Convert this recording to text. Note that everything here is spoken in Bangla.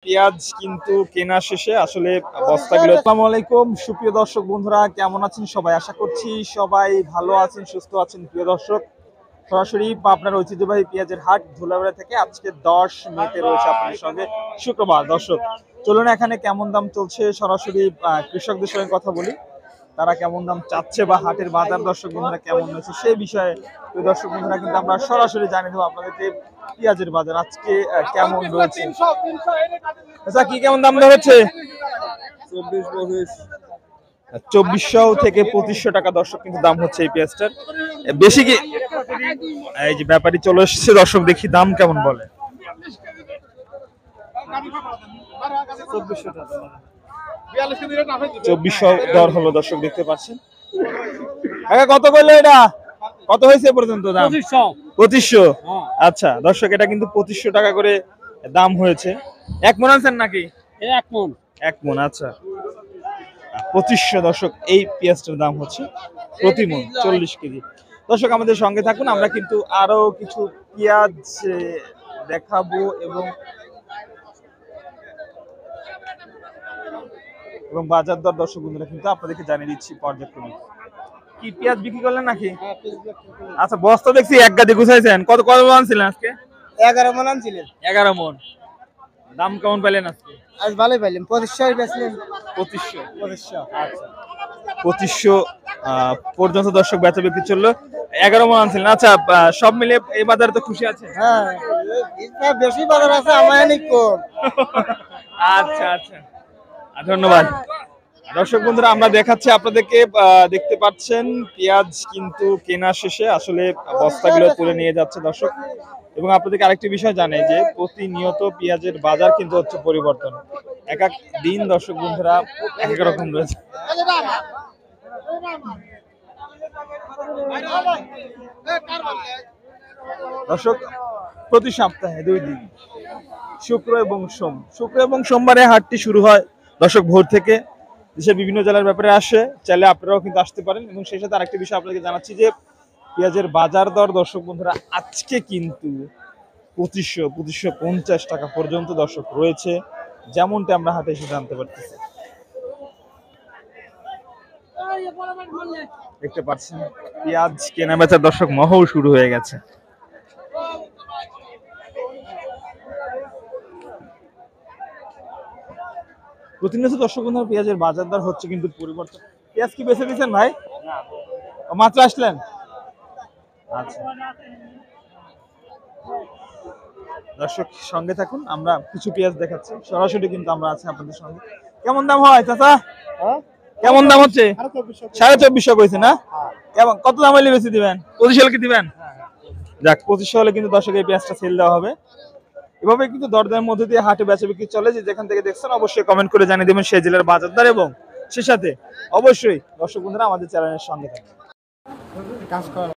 পেঁয়াজ কিন্তু কেনা শেষে আসলে বস্তাগুলো। আসসালামু আলাইকুম সুপ্রিয় দর্শক বন্ধুরা, কেমন আছেন সবাই? আশা করছি সবাই ভালো আছেন, সুস্থ আছেন। প্রিয় দর্শক, সরাসরি আপনার ঐতিহ্যবাহী পেঁয়াজের হাট ধুলাউড়া থেকে আজকে 10 মেতে রয়েছে আপনাদের সঙ্গে শুক্রবার। দর্শক চলুন এখানে কেমন দাম চলছে সরাসরি কৃষকদের সঙ্গে কথা বলি, তারা কেমন দাম চাচ্ছে বা হাটের বাজার দর্শক বন্ধুরা কেমন হয়েছে সেই বিষয়ে দর্শক বন্ধুরা কিন্তু আমরা সরাসরি জানিয়ে দেবো আপনাদেরকে পেঁয়াজের বাজার আজকে কেমন রয়েছে। আচ্ছা, কি কেমন দাম দর হচ্ছে? 2400 থেকে 2500 টাকা দর্শক কিন্তু দাম হচ্ছে এই পেঁয়াজটার। বেশি কি? এই যে ব্যাপারী চলে এসেছে দর্শক, দেখি দাম কেমন বলে। 2400 দর হলো দর্শক, দেখতে পাচ্ছেন। কত করলো এটা? কত হয়েছে পর্যন্ত দাম? 2500। আচ্ছা দর্শক, এটা কিন্তু 2500 টাকা করে দাম হয়েছে। এক মন আনছেন নাকি? এক মন। আচ্ছা 2500 দর্শক এই পেঁয়াজটার দাম হচ্ছে প্রতি মন 40 কেজি। দর্শক আমাদের সঙ্গে থাকুন, আমরা কিন্তু আরো কিছু পেঁয়াজ দেখাবো এবং বাজার দর দর্শক বন্ধুরা কিন্তু আপনাদেরকে জানিয়ে দিচ্ছি পর্যায়ক্রমে। কি পেঁয়াজ বিক্রি করলেন নাকি? আচ্ছা, বস্তা দেখছি এক গাদি গুছাইছেন। কত কত মন ছিলেন আজকে? 11 মন আনছিলেন। 11 মন। দাম কেমন পেলেন আজকে? আজ ভালোই পাইলেন। 2500 বেচলেন। 2500। আচ্ছা 2500 পর্যন্ত দর্শক বেচা বিক্রি চললো। 11 মন আনছিলেন। আচ্ছা, সব মিলে এই বাজারে তো খুশি আছে? হ্যাঁ, বেশি বাজার আছে, আমার অনেক কম। আচ্ছা আচ্ছা, ধন্যবাদ। দর্শক বন্ধুরা, আমরা দেখাচ্ছি আপনাদেরকে, দেখতে পাচ্ছেন পেঁয়াজ কিন্তু কেনা শেষে আসলে বস্তাগুলো তুলে নিয়ে যাচ্ছে দর্শক। এবং আপনাদেরকে আরেকটি বিষয় জানাই যে প্রতিনিয়ত পেঁয়াজের বাজার কিন্তু হচ্ছে পরিবর্তন। এক এক দিন দর্শক বন্ধুরা এক এক রকম রয়েছে। দর্শক প্রতি সপ্তাহে 2 দিন, শুক্র এবং সোমবারে হাটটি শুরু হয় দর্শক ভোর থেকে। দেশের বিভিন্ন জেলার ব্যাপারে আসে, চাইলে আপনারাও কিন্তু আসতে পারেন। এবং সেই সাথে আরেকটি বিষয় আপনাদেরকে জানাচ্ছি যে পেঁয়াজের বাজার দর দর্শক বন্ধুরা আজকে কিন্তু 2500-2550 টাকা পর্যন্ত দর্শক রয়েছে, যেমনটা আমরা হাটে এসে জানতে পারতেছি। দেখতে পাচ্ছেন পেঁয়াজ কেনা বেচা দর্শক মহৌ শুরু হয়ে গেছে। প্রতিনিয়ত দর্শক বন্ধুরা পেঁয়াজের বাজার দর হচ্ছে কিন্তু পরিবর্তন। পেঁয়াজ কি বেচে দিচ্ছেন ভাই? মাত্র আসলেন? আচ্ছা দর্শক সঙ্গে থাকুন, আমরা কিছু পেঁয়াজ দেখাচ্ছি সরাসরি কিন্তু আমরা আছি আপনাদের সঙ্গে। কেমন দাম হয় চাচা? কেমন দাম হচ্ছে? 2450 কইছে না? কেমন কত দাম হলে বেশি দিবেন? 2500 হলে কি দিবেন? যাক, 2500 হলে কিন্তু দর্শক এই পেঁয়াজটা সেল দেওয়া হবে। এভাবে কিন্তু দরদামের মধ্যে দিয়ে হাটে বেচা বিক্রি চলে। যে যেখান থেকে দেখছেন অবশ্যই কমেন্ট করে জানিয়ে দেবেন সেই জেলার বাজার দর, এবং সে সাথে অবশ্যই দর্শক বন্ধুরা আমাদের চ্যানেলের সঙ্গে থাকবেন।